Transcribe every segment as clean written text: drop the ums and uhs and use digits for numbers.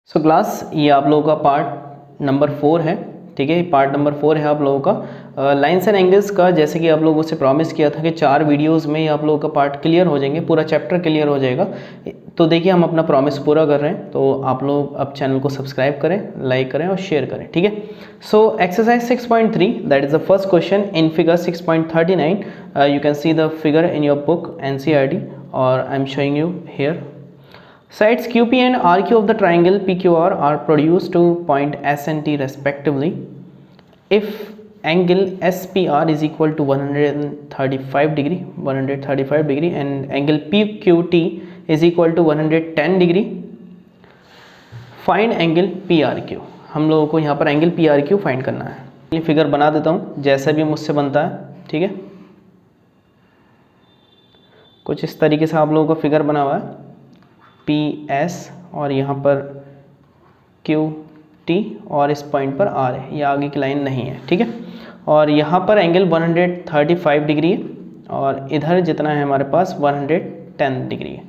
So class ये आप लोगों का पार्ट नंबर 4 है। ठीक है, पार्ट नंबर 4 है आप लोगों का लाइन्स एंड एंगल्स का। जैसे कि आप लोगों से प्रॉमिस किया था कि 4 वीडियोस में ही आप लोगों का पार्ट क्लियर हो जाएंगे, पूरा चैप्टर क्लियर हो जाएगा। तो देखिए हम अपना प्रॉमिस पूरा कर रहे हैं, तो आप लोग अब चैनल को सब्सक्राइब करें, लाइक करें और शेयर करें। ठीक है, so exercise 6.3 that is the first question in figure 6.39। You can see the figure in your book NCERT और I am showing you here. Sides QP and RQ of the triangle PQR are produced to point S and T respectively. If angle SPR is equal to 135 degree and angle PQT is equal to 110 degree, find angle PRQ. हम लोगों को यहाँ पर angle PRQ find करना है। ये figure बना देता हूँ जैसा भी मुझसे बनता है। ठीक है, कुछ इस तरीके से आप लोगों का फिगर बना हुआ है PS और यहाँ पर QT और इस पॉइंट पर R है, ये आगे की लाइन नहीं है। ठीक है, और यहाँ पर एंगल 135 डिग्री है और इधर जितना है हमारे पास 110 डिग्री है।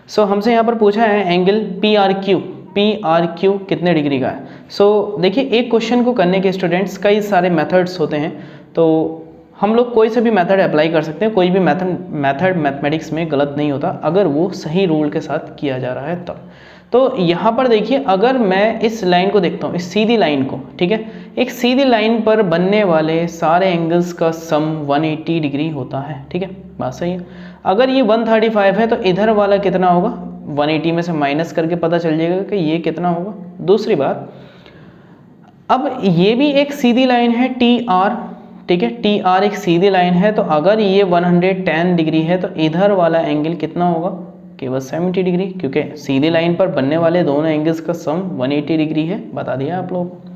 सो हमसे यहाँ पर पूछा है एंगल PRQ कितने डिग्री का है। सो देखिए एक क्वेश्चन को करने के स्टूडेंट्स कई सारे मेथड्स होते हैं, तो हम लोग कोई से भी मेथड अप्लाई कर सकते हैं। कोई भी मेथड मैथमेटिक्स में गलत नहीं होता अगर वो सही रूल के साथ किया जा रहा है तब। तो यहाँ पर देखिए अगर मैं इस लाइन को देखता हूँ, इस सीधी लाइन को, ठीक है, एक सीधी लाइन पर बनने वाले सारे एंगल्स का सम 180 डिग्री होता है। ठीक है, बात सही है। अगर ये 135 है तो इधर वाला कितना होगा, 180 में से माइनस करके पता चल जाएगा कि ये कितना होगा। दूसरी बात, अब ये भी एक सीधी लाइन है TR, ठीक है, TR एक सीधी लाइन है, तो अगर ये 110 डिग्री है तो इधर वाला एंगल कितना होगा, केवल 70 डिग्री, क्योंकि सीधी लाइन पर बनने वाले दोनों एंगल्स का सम 180 डिग्री है, बता दिया आप लोगों को।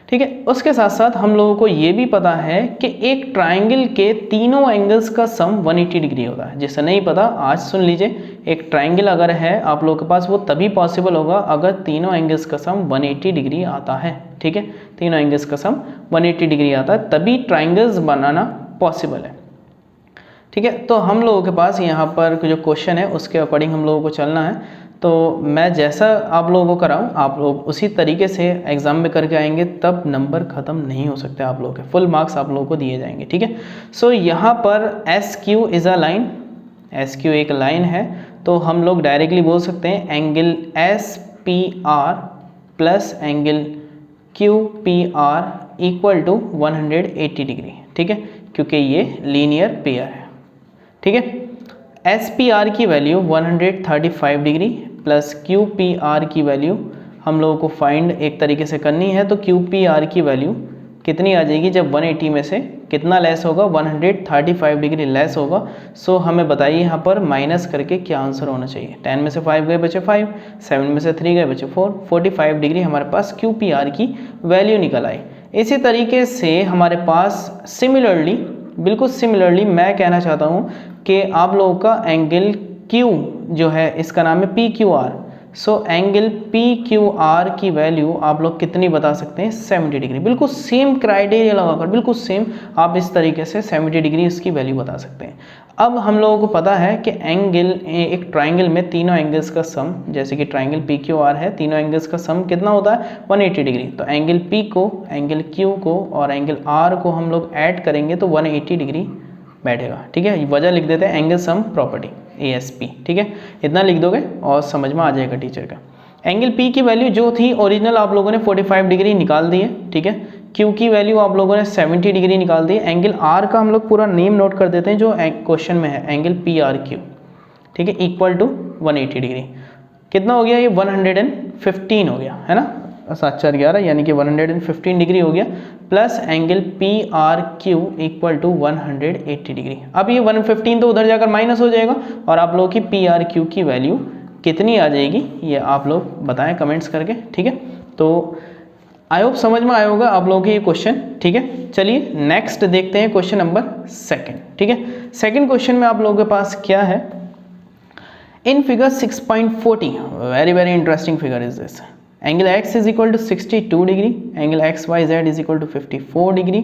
ठीक है, उसके साथ साथ हम लोगों को ये भी पता है कि एक ट्राइंगल के तीनों एंगल्स का सम 180 डिग्री होता है। जिसे नहीं पता आज सुन लीजिए, एक ट्राइंगल अगर है आप लोगों के पास वो तभी पॉसिबल होगा अगर तीनों एंगल्स का सम 180 डिग्री आता है। ठीक है, तीनों एंगल्स का सम 180 डिग्री आता है तभी ट्राइंगल्स बनाना पॉसिबल है। ठीक है, तो हम लोगों के पास यहाँ पर जो क्वेश्चन है उसके अकॉर्डिंग हम लोगों को चलना है। तो मैं जैसा आप लोगों को कराऊँ आप लोग उसी तरीके से एग्जाम में करके आएंगे, तब नंबर ख़त्म नहीं हो सकते आप लोगों के, फुल मार्क्स आप लोगों को दिए जाएंगे। ठीक है, सो यहाँ पर SQ is a line, SQ एक लाइन है, तो हम लोग डायरेक्टली बोल सकते हैं angle SPR plus angle QPR equal to 180 degree. ठीक है, क्योंकि ये लीनियर पेयर है। ठीक है, SPR की वैल्यू 135 डिग्री प्लस QPR की वैल्यू हम लोगों को फाइंड एक तरीके से करनी है, तो QPR की वैल्यू कितनी आ जाएगी जब 180 में से कितना लेस होगा, 135 डिग्री लेस होगा। सो हमें बताइए यहाँ पर माइनस करके क्या आंसर होना चाहिए। 10 में से 5 गए बचे 5, 7 में से 3 गए बचे 4, 45 डिग्री हमारे पास QPR की वैल्यू निकल आई। इसी तरीके से हमारे पास सिमिलरली, बिल्कुल सिमिलरली मैं कहना चाहता हूँ कि आप लोगों का एंगल Q जो है इसका नाम है PQR। सो एंगल PQR की वैल्यू आप लोग कितनी बता सकते हैं, 70 डिग्री। बिल्कुल सेम क्राइटेरिया लगाकर, बिल्कुल सेम आप इस तरीके से 70 डिग्री इसकी वैल्यू बता सकते हैं। अब हम लोगों को पता है कि एंगल, एक ट्राइंगल में तीनों एंगल्स का सम, जैसे कि ट्राइंगल PQR है, तीनों एंगल्स का सम कितना होता है, 180 डिग्री। तो एंगल P को, एंगल Q को और एंगल R को हम लोग ऐड करेंगे तो 180 डिग्री बैठेगा। ठीक है, वजह लिख देते हैं एंगल सम प्रॉपर्टी ASP। ठीक है, इतना लिख दोगे और समझ में आ जाएगा टीचर का। एंगल P की वैल्यू जो थी ओरिजिनल आप लोगों ने 45 डिग्री निकाल दी है। ठीक है, Q की वैल्यू आप लोगों ने 70 डिग्री निकाल दी है। एंगल R का हम लोग पूरा नेम नोट कर देते हैं जो क्वेश्चन में है, एंगल PRQ। ठीक है, इक्वल टू 180 डिग्री। कितना हो गया ये, 115 हो गया है ना, 7/4 यानी कि 115 डिग्री हो गया, plus angle PRQ equal to 180 degree. अब ये 115 तो उधर जाकर माइनस हो जाएगा और आप लोगों की PRQ की वैल्यू कितनी आ जाएगी ये आप लोग बताएं कमेंट्स करके। ठीक है, तो आई होप समझ में आया होगा आप लोगों के ये क्वेश्चन। ठीक है, चलिए नेक्स्ट देखते हैं क्वेश्चन नंबर 2। ठीक है, सेकंड क्वेश्चन में आप लोगों के पास क्या है, in figure 6.40 very interesting figure is this. Angle X is equal to 62 degree, angle XYZ is equal to 54 degree.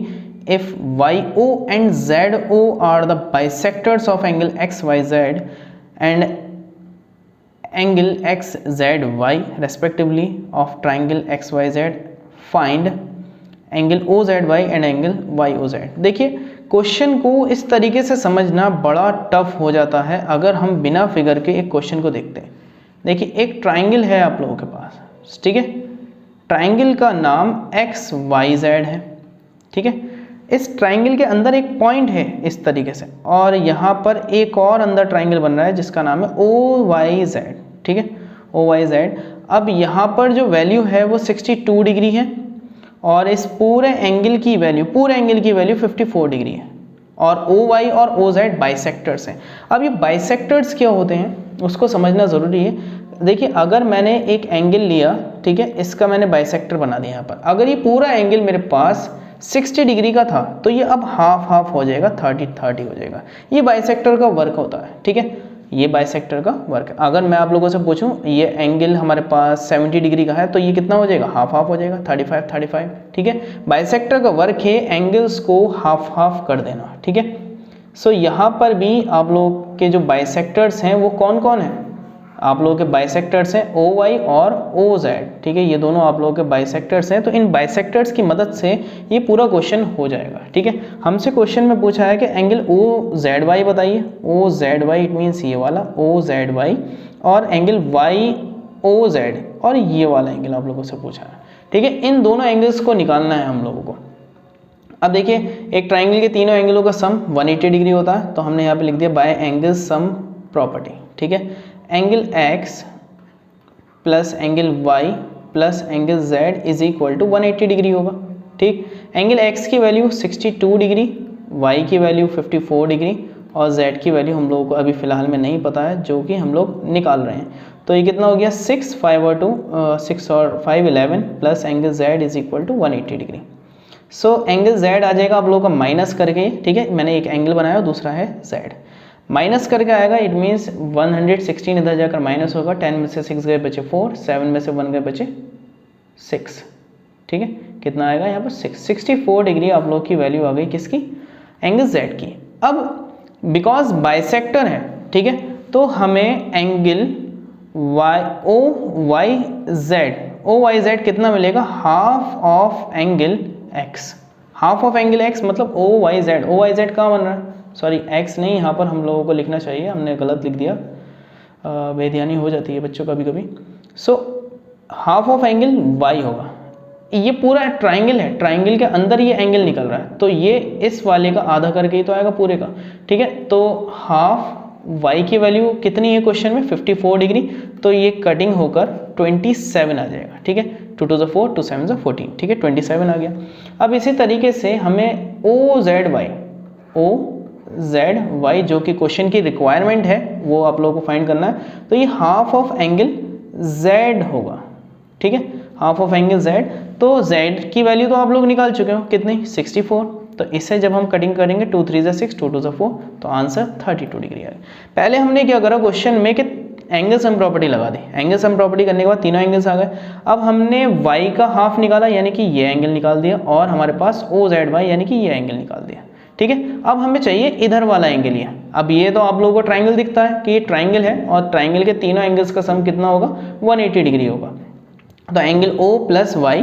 If YO and ZO are the bisectors of angle XYZ and angle X Z Y respectively of triangle X Y Z, find angle O Z Y and angle Y O Z. देखिए question को इस तरीके से समझना बड़ा tough हो जाता है अगर हम बिना फिगर के एक क्वेश्चन को देखते हैं। देखिए एक ट्राइंगल है आप लोगों के पास, ठीक है, ट्राइंगल का नाम एक्स वाई जेड है, ठीक है। इस ट्राइंगल के अंदर एक पॉइंट है इस तरीके से, और यहाँ पर एक और अंदर ट्राइंगल बन रहा है जिसका नाम है ओ वाई जेड, ठीक है, ओ वाई जेड। अब यहाँ पर जो वैल्यू है वो 62 डिग्री है, और इस पूरे एंगल की वैल्यू 54 डिग्री है, और ओ वाई और ओ जेड बाइसेक्टर्स हैं। अब ये बाइसेक्टर्स क्या होते हैं उसको समझना ज़रूरी है। देखिए अगर मैंने एक एंगल लिया, ठीक है, इसका मैंने बाइसेक्टर बना दिया यहाँ पर, अगर ये पूरा एंगल मेरे पास 60 डिग्री का था तो ये अब हाफ हाफ हो जाएगा, 30 हो जाएगा। ये बाइसेक्टर का वर्क होता है, ठीक है, ये बाइसेक्टर का वर्क है। अगर मैं आप लोगों से पूछूं ये एंगल हमारे पास 70 डिग्री का है तो ये कितना हो जाएगा, हाफ हाफ हो जाएगा, 35, ठीक है। बाइसेक्टर का वर्क है एंगल्स को हाफ हाफ कर देना, ठीक है। सो यहाँ पर भी आप लोग के जो बाइसेक्टर्स हैं वो कौन कौन है, आप लोगों के बाइसेक्टर्स हैं ओ वाई और ओ जेड, ठीक है, ये दोनों आप लोगों के बाइसेक्टर्स हैं। तो इन बाइसेक्टर्स की मदद से ये पूरा क्वेश्चन हो जाएगा, ठीक है। हमसे क्वेश्चन में पूछा है कि एंगल ओ जेड वाई बताइए, O Z Y it means ये वाला ओ जेड वाई, और एंगल वाई ओ जेड और ये वाला एंगल आप लोगों से पूछा है, ठीक है। इन दोनों एंगल्स को निकालना है हम लोगों को। अब देखिए एक ट्राइंगल के तीनों एंगलों का सम 180 डिग्री होता है, तो हमने यहाँ पे लिख दिया बाय एंगल सम प्रॉपर्टी, ठीक है। Angle x plus angle y plus angle z is equal to 180 degree होगा, ठीक। एंगल x की वैल्यू 62 डिग्री, y की वैल्यू 54 डिग्री, और z की वैल्यू हम लोगों को अभी फ़िलहाल में नहीं पता है, जो कि हम लोग निकाल रहे हैं। तो ये कितना हो गया 6 और 5 11 plus angle z is equal to 180 degree. So angle z आ जाएगा आप लोगों का माइनस करके, ठीक है, मैंने एक एंगल बनाया दूसरा है z, माइनस करके आएगा, इट मीन्स 116 इधर जाकर माइनस होगा, 10 में से 6 गए बचे 4, 7 में से 1 गए बचे 6, ठीक है, कितना आएगा यहाँ पर 64 डिग्री आप लोग की वैल्यू आ गई किसकी, एंगल z की। अब बिकॉज बाइसेक्टर है, ठीक है, तो हमें एंगल ओ वाई जेड कितना मिलेगा, half of angle x, half of angle x मतलब ओ वाई जेड कहाँ बन रहा है, सॉरी x नहीं, यहाँ पर हम लोगों को लिखना चाहिए, हमने गलत लिख दिया, बेध्यानी हो जाती है बच्चों कभी कभी। So half of angle y होगा, ये पूरा ट्राइंगल है, ट्राइंगल के अंदर ये एंगल निकल रहा है, तो ये इस वाले का आधा करके ही तो आएगा पूरे का, ठीक है। तो हाफ y की वैल्यू कितनी है क्वेश्चन में 54 डिग्री, तो ये कटिंग होकर 27 आ जाएगा, ठीक है, 2 to the 4 2 7 14, ठीक है, 27 आ गया। अब इसी तरीके से हमें ओ जेड वाई जो कि क्वेश्चन की रिक्वायरमेंट है वो आप लोगों को फाइंड करना है, तो ये हाफ ऑफ एंगल z होगा, ठीक है, हाफ ऑफ एंगल z। तो z की वैल्यू तो आप लोग निकाल चुके हो कितनी 64, तो इससे जब हम कटिंग करेंगे 2 3 6 2 2 4, तो आंसर 32 डिग्री आएगा। पहले हमने क्या करा क्वेश्चन में कि एंगल सम प्रॉपर्टी लगा दी, एंगल सम प्रॉपर्टी करने के बाद तीनों एंगल्स आ गए। अब हमने y का हाफ निकाला यानी कि ये एंगल निकाल दिया, और हमारे पास ओ जेड वाई यानी कि ये एंगल निकाल दिया, ठीक है। अब हमें चाहिए इधर वाला एंगल ये, अब ये तो आप लोगों को ट्राइंगल दिखता है कि ये ट्राइंगल है, और ट्राइंगल के तीनों एंगल्स का सम कितना होगा 180 डिग्री होगा। तो एंगल O प्लस वाई,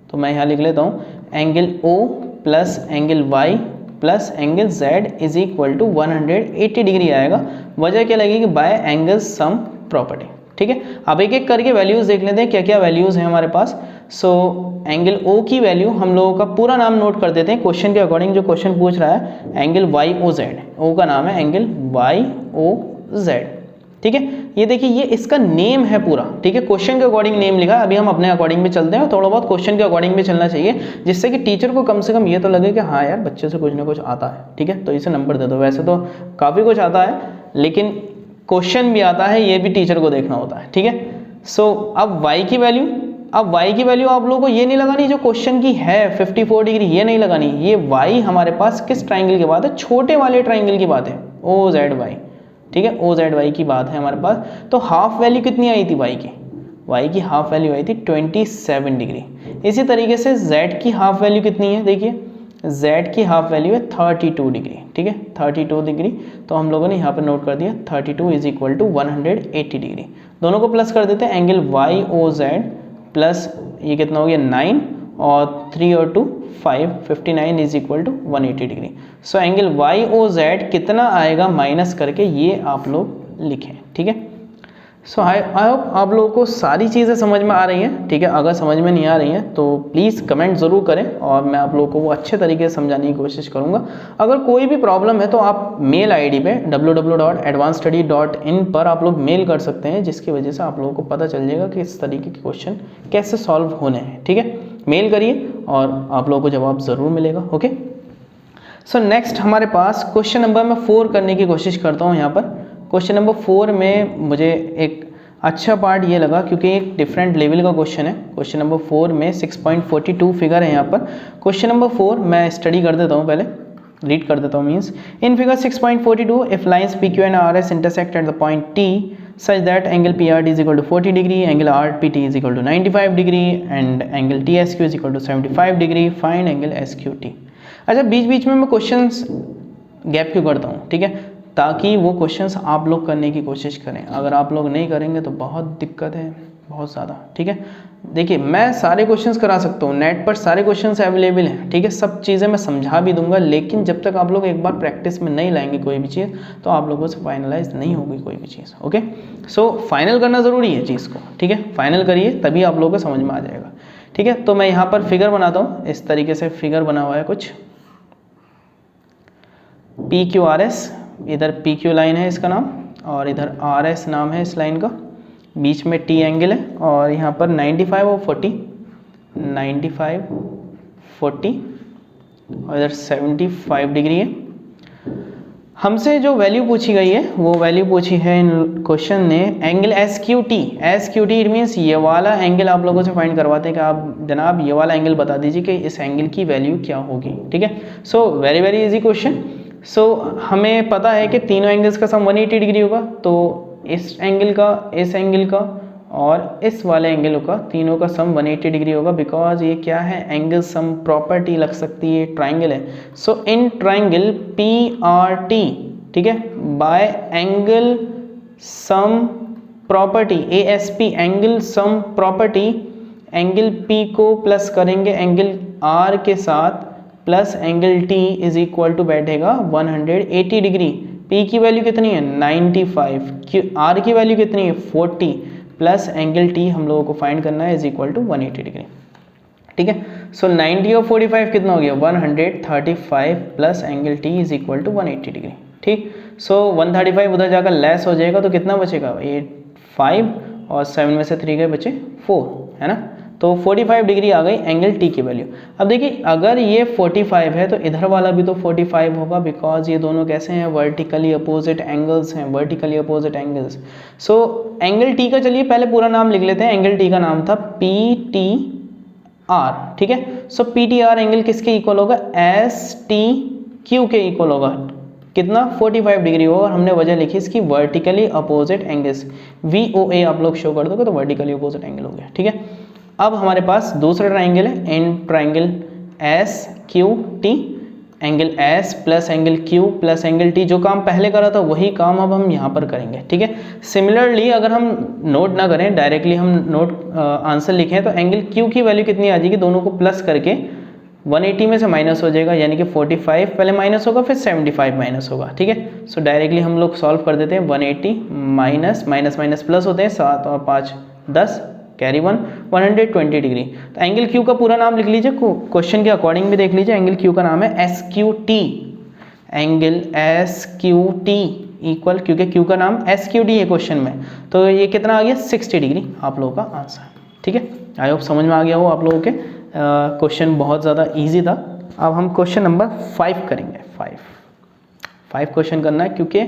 तो मैं यहाँ लिख लेता हूँ angle O plus angle Y plus angle Z is equal to 180 degree आएगा। वजह क्या लगेगी, बाय एंगल सम प्रॉपर्टी, ठीक है। अब एक एक करके वैल्यूज़ देख लेते हैं क्या क्या वैल्यूज़ हैं हमारे पास। सो एंगल O की वैल्यू हम लोगों का पूरा नाम नोट कर देते हैं क्वेश्चन के अकॉर्डिंग, जो क्वेश्चन पूछ रहा है एंगल YOZ, O का नाम है एंगल YOZ, ठीक है। ये देखिए ये इसका नेम है पूरा, ठीक है, क्वेश्चन के अकॉर्डिंग नेम लिखा है। अभी हम अपने अकॉर्डिंग में चलते हैं, और थोड़ा बहुत क्वेश्चन के अकॉर्डिंग में चलना चाहिए, जिससे कि टीचर को कम से कम ये तो लगे कि हाँ यार बच्चे से कुछ ना कुछ आता है, ठीक है, तो इसे नंबर दे दो। वैसे तो काफ़ी कुछ आता है, लेकिन क्वेश्चन भी आता है, ये भी टीचर को देखना होता है, ठीक है। सो अब y की वैल्यू आप लोगों को ये नहीं लगानी जो क्वेश्चन की है 54 डिग्री, ये नहीं लगानी। ये y हमारे पास किस ट्राइंगल की बात है, छोटे वाले ट्राइंगल की बात है, OZY, ठीक है, OZY की बात है हमारे पास। तो हाफ वैल्यू कितनी आई थी y की हाफ वैल्यू आई थी 27 डिग्री। इसी तरीके से z की हाफ वैल्यू कितनी है, देखिए z की हाफ वैल्यू है 32 डिग्री, ठीक है 32 डिग्री। तो हम लोगों ने यहाँ पर नोट कर दिया 32 इज इक्वल टू 180 डिग्री। दोनों को प्लस कर देते हैं, angle Y O Z plus ये कितना हो गया 9 और 3 और 2 5, 59 is equal to 180 degree. So angle Y O Z कितना आएगा माइनस करके ये आप लोग लिखें, ठीक है। सो आई होप आप लोगों को सारी चीज़ें समझ में आ रही हैं, ठीक है। अगर समझ में नहीं आ रही हैं तो प्लीज़ कमेंट ज़रूर करें और मैं आप लोगों को वो अच्छे तरीके से समझाने की कोशिश करूँगा। अगर कोई भी प्रॉब्लम है तो आप मेल आईडी पे www.advancedstudy.in पर आप लोग मेल कर सकते हैं, जिसकी वजह से आप लोगों को पता चल जाएगा कि इस तरीके के क्वेश्चन कैसे सॉल्व होने हैं, ठीक है। मेल करिए और आप लोगों को जवाब ज़रूर मिलेगा, ओके। सो नेक्स्ट हमारे पास क्वेश्चन नंबर मैं 4 करने की कोशिश करता हूँ। यहाँ पर क्वेश्चन नंबर 4 में मुझे एक अच्छा पार्ट ये लगा क्योंकि एक डिफरेंट लेवल का क्वेश्चन है। क्वेश्चन नंबर 4 में 6.42 फिगर है यहाँ पर। क्वेश्चन नंबर 4 मैं स्टडी कर देता हूँ, पहले रीड कर देता हूँ। Means in figure 6.42 if lines PQ and RS intersect at the point T such that angle PRT is equal to 40 degree, angle RPT is equal to 95 degree and angle TSQ is equal to 75 degree, find angle SQT। अच्छा, बीच बीच में मैं questions gap क्यों करता हूँ, ठीक है, ताकि वो क्वेश्चंस आप लोग करने की कोशिश करें। अगर आप लोग नहीं करेंगे तो बहुत दिक्कत है, बहुत ज़्यादा, ठीक है। देखिए मैं सारे क्वेश्चंस करा सकता हूँ, नेट पर सारे क्वेश्चंस अवेलेबल हैं, ठीक है, सब चीज़ें मैं समझा भी दूंगा, लेकिन जब तक आप लोग एक बार प्रैक्टिस में नहीं लाएंगे कोई भी चीज़ तो आप लोगों से फाइनलाइज नहीं होगी कोई भी चीज़, ओके। सो फाइनल करना ज़रूरी है चीज़ को, ठीक है, फाइनल करिए तभी आप लोगों को समझ में आ जाएगा, ठीक है। तो मैं यहाँ पर फिगर बनाता हूँ, इस तरीके से फिगर बना हुआ है कुछ PQRS, इधर PQ लाइन है इसका नाम और इधर RS नाम है इस लाइन का, बीच में T एंगल है और यहाँ पर 95 और 40, 95 40 और इधर 75 डिग्री है। हमसे जो वैल्यू पूछी गई है वो वैल्यू पूछी है इन क्वेश्चन ने angle SQT। SQT it means ये वाला एंगल आप लोगों से फाइंड करवाते हैं कि आप जनाब ये वाला एंगल बता दीजिए कि इस एंगल की वैल्यू क्या होगी, ठीक है। So very very easy question. So हमें पता है कि तीनों एंगल्स का सम 180 डिग्री होगा, तो इस एंगल का, इस एंगल का और इस वाले एंगल का तीनों का सम 180 डिग्री होगा, बिकॉज ये क्या है, एंगल सम प्रॉपर्टी लग सकती है, ट्राइंगल है। सो इन ट्राइंगल PRT, ठीक है, by angle sum property ASP, angle sum property, angle P को प्लस करेंगे एंगल R के साथ plus angle T is equal to बैठेगा 180 डिग्री। P की वैल्यू कितनी है 95, R की वैल्यू कितनी है 40 प्लस एंगल T हम लोगों को फाइंड करना है इज इक्वल टू 180 डिग्री, ठीक है। सो 90 और 45 कितना हो गया 135 plus angle T is equal to 180 degree, ठीक। सो 135 उधर जाकर लेस हो जाएगा तो कितना बचेगा 5 और 7 में से 3 गए बचे 4, है ना। तो 45 डिग्री आ गई एंगल T की वैल्यू। अब देखिए अगर ये 45 है तो इधर वाला भी तो 45 होगा, बिकॉज ये दोनों कैसे हैं, वर्टिकली अपोजिट एंगल्स हैं, vertically opposite angles. So angle T का चलिए पहले पूरा नाम लिख लेते हैं। एंगल T का नाम था PTR, ठीक है। सो PTR एंगल किसके इक्वल होगा STQ के इक्वल होगा, कितना 45 डिग्री होगा और हमने वजह लिखी इसकी वर्टिकली अपोजिट एंगल्स, VOA आप लोग शो कर दोगे तो वर्टिकली अपोजिट एंगल हो गया, ठीक है। अब हमारे पास दूसरा ट्राइंगल है, in triangle SQT, angle S plus angle Q plus angle T, जो काम पहले करा था वही काम अब हम यहाँ पर करेंगे, ठीक है। सिमिलरली अगर हम नोट ना करें, डायरेक्टली हम नोट आंसर लिखें तो एंगल Q की वैल्यू कितनी आ जाएगी, दोनों को प्लस करके 180 में से माइनस हो जाएगा, यानी कि 45 पहले माइनस होगा फिर 75 माइनस होगा, ठीक है। सो डायरेक्टली हम लोग सॉल्व कर देते हैं, 180 माइनस माइनस माइनस प्लस होते हैं, 7 और 5 10 कैरी 1 120 डिग्री। तो एंगल Q का पूरा नाम लिख लीजिए, क्वेश्चन के अकॉर्डिंग भी देख लीजिए। एंगल Q का नाम है SQT, एंगल SQT इक्वल, क्योंकि Q का नाम SQT है क्वेश्चन में, तो ये कितना आ गया 60 डिग्री आप लोगों का आंसर, ठीक है। आई होप समझ में आ गया हो आप लोगों के। क्वेश्चन बहुत ज़्यादा ईजी था। अब हम क्वेश्चन नंबर 5 करेंगे। 5 क्वेश्चन करना है, क्योंकि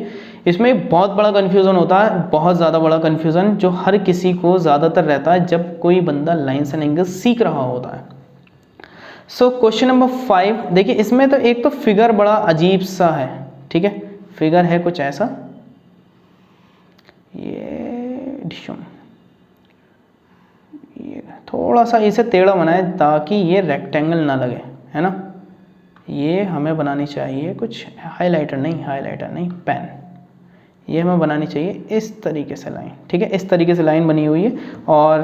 इसमें बहुत बड़ा कन्फ्यूज़न होता है, बहुत ज़्यादा बड़ा कन्फ्यूज़न जो हर किसी को ज़्यादातर रहता है जब कोई बंदा लाइन्स एंड एंगल सीख रहा होता है। सो क्वेश्चन नंबर 5 देखिए, इसमें तो एक तो फिगर बड़ा अजीब सा है, ठीक है। फिगर है कुछ ऐसा, ये थोड़ा सा इसे टेढ़ा बनाए ताकि ये रेक्टेंगल ना लगे, है ना। ये हमें बनानी चाहिए कुछ हाइलाइटर नहीं, पेन। ये हमें बनानी चाहिए इस तरीके से लाइन, ठीक है, इस तरीके से लाइन बनी हुई है और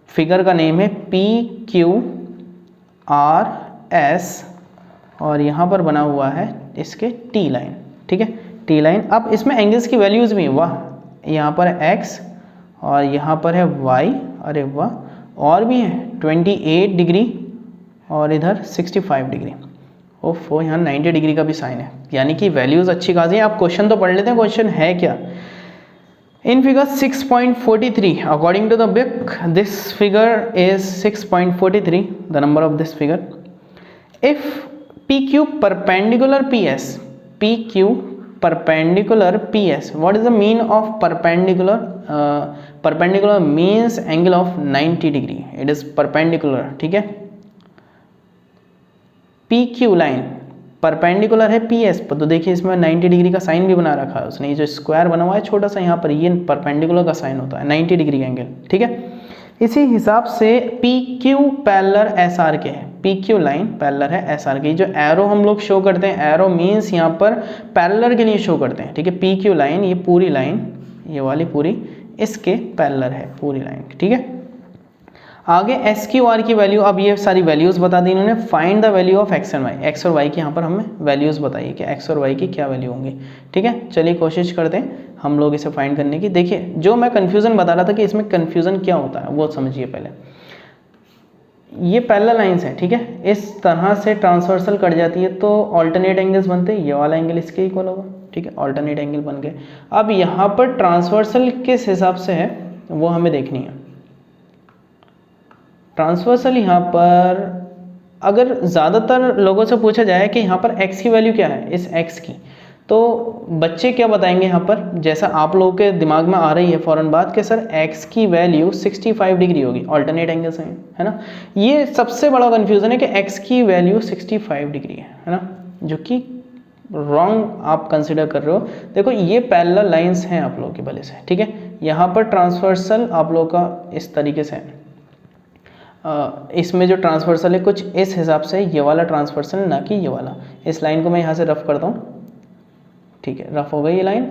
फिगर का नेम है PQRS और यहाँ पर बना हुआ है इसके T लाइन, ठीक है, T लाइन। अब इसमें एंगल्स की वैल्यूज़ भी हैं, वाह, यहाँ पर है X और यहाँ पर है Y, अरे वाह, और भी है 28 डिग्री और इधर 65 डिग्री। ओफो, यहाँ 90 डिग्री का भी साइन है, यानी कि वैल्यूज़ अच्छी खासी हैं। आप क्वेश्चन तो पढ़ लेते हैं, क्वेश्चन है क्या। In figure 6.43 according to the book this figure is 6.43 the number of this figure. If PQ perpendicular PS, PQ perpendicular PS, what is the mean of perpendicular? Perpendicular means angle of 90 degree, it is perpendicular, ठीक है। PQ line perpendicular है PS पर, तो देखिए इसमें 90 degree का sign भी बना रखा है उसने, ये जो स्क्वायर बना हुआ है छोटा सा यहाँ पर, ये परपेंडिकुलर का साइन होता है 90 डिग्री का एंगल, ठीक है। इसी हिसाब से PQ पैरेलल SR के है, PQ लाइन पैरेलल है SR के। जो एरो हम लोग शो करते हैं, एरो मीन्स यहाँ पर पैरेलल के लिए शो करते हैं, ठीक है। PQ लाइन, ये पूरी लाइन, ये वाली पूरी इसके पैरेलल है पूरी लाइन, ठीक है। आगे SQR की वैल्यू, अब ये सारी वैल्यूज़ बता दी इन्होंने। Find the value of X and Y, X और Y की यहाँ पर हमें वैल्यूज़ बताइए कि X और Y की क्या वैल्यू होंगी, ठीक है। चलिए कोशिश करते हैं हम लोग इसे फाइंड करने की। देखिए जो मैं कन्फ्यूज़न बता रहा था कि इसमें कन्फ्यूज़न क्या होता है वो समझिए पहले। ये पैरेलल लाइंस हैं, ठीक है, इस तरह से ट्रांसवर्सल कट जाती है तो ऑल्टरनेट एंगल्स बनते हैं, ये वाला एंगल इसके इक्वल होगा, ठीक है, ऑल्टरनेट एंगल बन गए। अब यहाँ पर ट्रांसवर्सल किस हिसाब से है वो हमें देखनी है। ट्रांसवर्सल यहाँ पर अगर ज़्यादातर लोगों से पूछा जाए कि यहाँ पर x की वैल्यू क्या है, इस x की, तो बच्चे क्या बताएंगे यहाँ पर, जैसा आप लोगों के दिमाग में आ रही है फ़ौरन बात कि सर x की वैल्यू 65 डिग्री होगी, ऑल्टरनेट एंगल्स हैं, है ना। ये सबसे बड़ा कन्फ्यूज़न है कि x की वैल्यू 65 डिग्री है ना, जो कि रॉन्ग आप कंसिडर कर रहे हो। देखो ये पैरेलल लाइंस हैं आप लोगों के भले से, ठीक है। यहाँ पर ट्रांसवर्सल आप लोगों का इस तरीके से है, इसमें जो ट्रांसवर्सल है कुछ इस हिसाब से, ये वाला ट्रांसवर्सल ना कि ये वाला। इस लाइन को मैं यहाँ से रफ करता हूँ, ठीक है, रफ हो गई ये लाइन।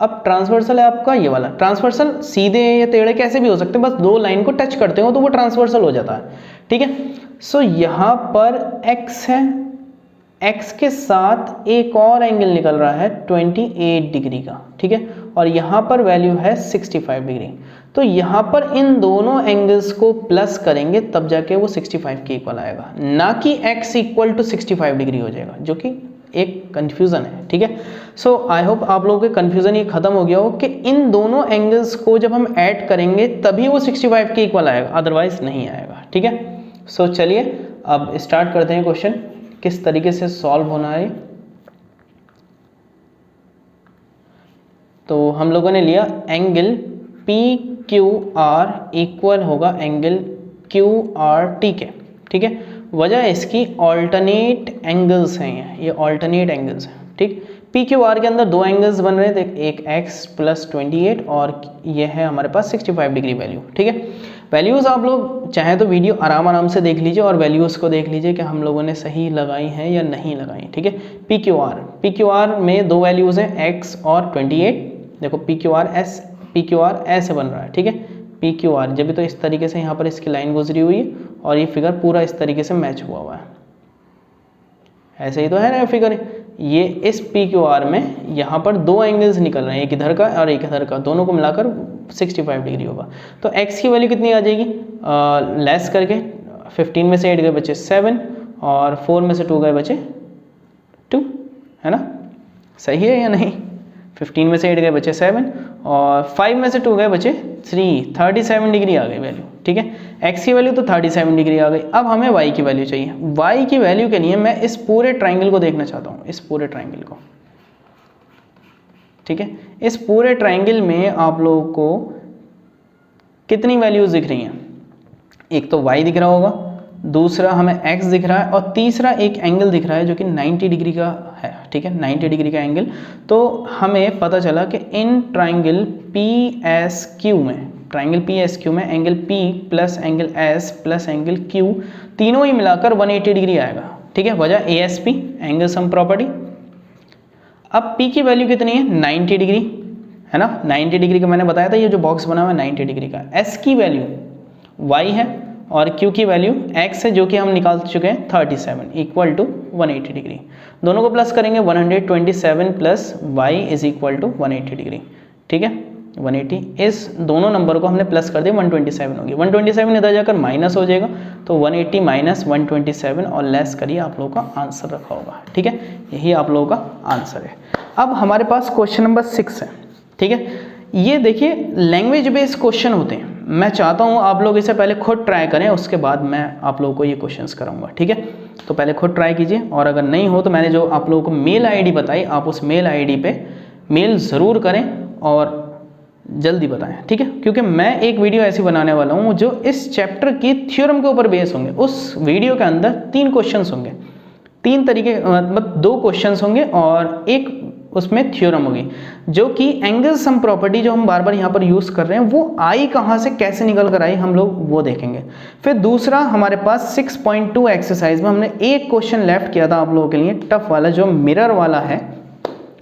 अब ट्रांसवर्सल है आपका ये वाला। ट्रांसवर्सल सीधे या टेढ़े कैसे भी हो सकते हैं, बस दो लाइन को टच करते हो तो वो ट्रांसवर्सल हो जाता है, ठीक है। सो यहाँ पर x है, x के साथ एक और एंगल निकल रहा है 28 डिग्री का, ठीक है, और यहाँ पर वैल्यू है 65 डिग्री। तो यहाँ पर इन दोनों एंगल्स को प्लस करेंगे तब जाके वो 65 के इक्वल आएगा, ना कि x इक्वल टू 65 डिग्री हो जाएगा, जो कि एक कन्फ्यूज़न है, ठीक है। सो आई होप आप लोगों के कन्फ्यूज़न ये खत्म हो गया हो कि इन दोनों एंगल्स को जब हम ऐड करेंगे तभी वो 65 के इक्वल आएगा, अदरवाइज नहीं आएगा, ठीक है। सो चलिए अब स्टार्ट करते हैं क्वेश्चन, किस तरीके से सॉल्व होना है। तो हम लोगों ने लिया एंगल PQR इक्वल होगा एंगल QRT के, ठीक है। वजह इसकी ऑल्टरनेट एंगल्स हैं, ये ऑल्टरनेट एंगल्स हैं, ठीक। PQR के अंदर दो एंगल्स बन रहे थे, एक x + 28 और ये है हमारे पास 65 डिग्री वैल्यू, ठीक है। वैल्यूज़ आप लोग चाहे तो वीडियो आराम से देख लीजिए और वैल्यूज़ को देख लीजिए कि हम लोगों ने सही लगाई हैं या नहीं लगाई, ठीक है। PQR में दो वैल्यूज़ हैं x और 28। देखो PQR ऐसे बन रहा है, ठीक है। PQR जब भी तो इस तरीके से यहाँ पर इसकी लाइन गुजरी हुई है और ये फिगर पूरा इस तरीके से मैच हुआ है, ऐसे ही तो है ना फिगर। ये इस PQR में यहाँ पर दो एंगल्स निकल रहे हैं, एक इधर का और एक इधर का, दोनों को मिलाकर 65 डिग्री होगा। तो x की वैल्यू कितनी आ जाएगी, लेस करके 15 में से 8 गए बचे 7 और 4 में से 2 गए बचे 2, है ना, सही है या नहीं। 15 में से 8 गए बचे 7 और 5 में से 2 गए बचे 3, 37 डिग्री आ गई वैल्यू, ठीक है। x की वैल्यू तो 37 डिग्री आ गई। अब हमें y की वैल्यू चाहिए। y की वैल्यू के लिए मैं इस पूरे ट्राइंगल को देखना चाहता हूँ, इस पूरे ट्राइंगल को, ठीक है। इस पूरे ट्राइंगल में आप लोगों को कितनी वैल्यूज दिख रही हैं, एक तो y दिख रहा होगा, दूसरा हमें x दिख रहा है और तीसरा एक एंगल दिख रहा है जो कि 90 डिग्री का है, ठीक है, 90 डिग्री का एंगल। तो हमें पता चला कि इन ट्राइंगल PSQ में angle P plus angle S plus angle Q तीनों ही मिलाकर 180 डिग्री आएगा, ठीक है, वजह ASP एंगल सम प्रॉपर्टी। अब P की वैल्यू कितनी है 90 डिग्री है ना, 90 डिग्री का मैंने बताया था, ये जो बॉक्स बना हुआ है 90 डिग्री का। S की वैल्यू Y है और Q की वैल्यू X है जो कि हम निकाल चुके हैं 37 इक्वल टू 180 डिग्री। दोनों को प्लस करेंगे 127 plus Y is equal to 180 degree, ठीक है 180। इस दोनों नंबर को हमने प्लस कर दिया 127 होगी, 127 इधर जाकर माइनस हो जाएगा तो 180 माइनस 127 और लेस करिए, आप लोगों का आंसर रखा होगा, ठीक है, यही आप लोगों का आंसर है। अब हमारे पास क्वेश्चन नंबर 6 है, ठीक है। ये देखिए लैंग्वेज बेस्ड क्वेश्चन होते हैं, मैं चाहता हूँ आप लोग इसे पहले खुद ट्राई करें, उसके बाद मैं आप लोगों को ये क्वेश्चंस कराऊंगा, ठीक है। तो पहले खुद ट्राई कीजिए और अगर नहीं हो तो मैंने जो आप लोगों को मेल आईडी बताई, आप उस मेल आईडी पे मेल ज़रूर करें और जल्दी बताएं, ठीक है, क्योंकि मैं एक वीडियो ऐसी बनाने वाला हूँ जो इस चैप्टर की थ्योरम के ऊपर बेस होंगे। उस वीडियो के अंदर 3 क्वेश्चंस होंगे, 3 तरीके मतलब 2 क्वेश्चंस होंगे और एक उसमें थ्योरम होगी, जो कि एंगल सम प्रॉपर्टी जो हम बार बार यहाँ पर यूज़ कर रहे हैं वो आई कहाँ से कैसे निकल कर आई हम लोग वो देखेंगे। फिर दूसरा हमारे पास 6.2 एक्सरसाइज में हमने एक क्वेश्चन लेफ्ट किया था आप लोगों के लिए टफ वाला, जो मिरर वाला है,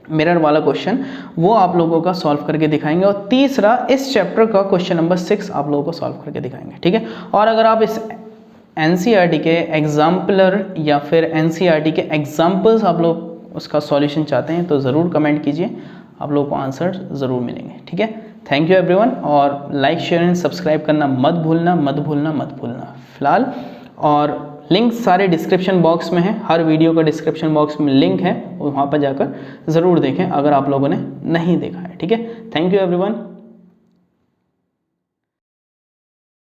मिरर वाला क्वेश्चन, वो आप लोगों का सॉल्व करके दिखाएंगे। और तीसरा इस चैप्टर का क्वेश्चन नंबर 6 आप लोगों को सॉल्व करके दिखाएंगे, ठीक है। और अगर आप इस NCERT के एग्जाम्पलर या फिर NCERT के एग्जाम्पल्स आप लोग उसका सॉल्यूशन चाहते हैं तो ज़रूर कमेंट कीजिए, आप लोगों को आंसर ज़रूर मिलेंगे, ठीक है। थैंक यू एवरीवन, और लाइक शेयर एंड सब्सक्राइब करना मत भूलना, मत भूलना, मत भूलना फिलहाल। और लिंक सारे डिस्क्रिप्शन बॉक्स में है, हर वीडियो का डिस्क्रिप्शन बॉक्स में लिंक है, वहाँ पर जाकर ज़रूर देखें अगर आप लोगों ने नहीं देखा है, ठीक है। Thank you everyone.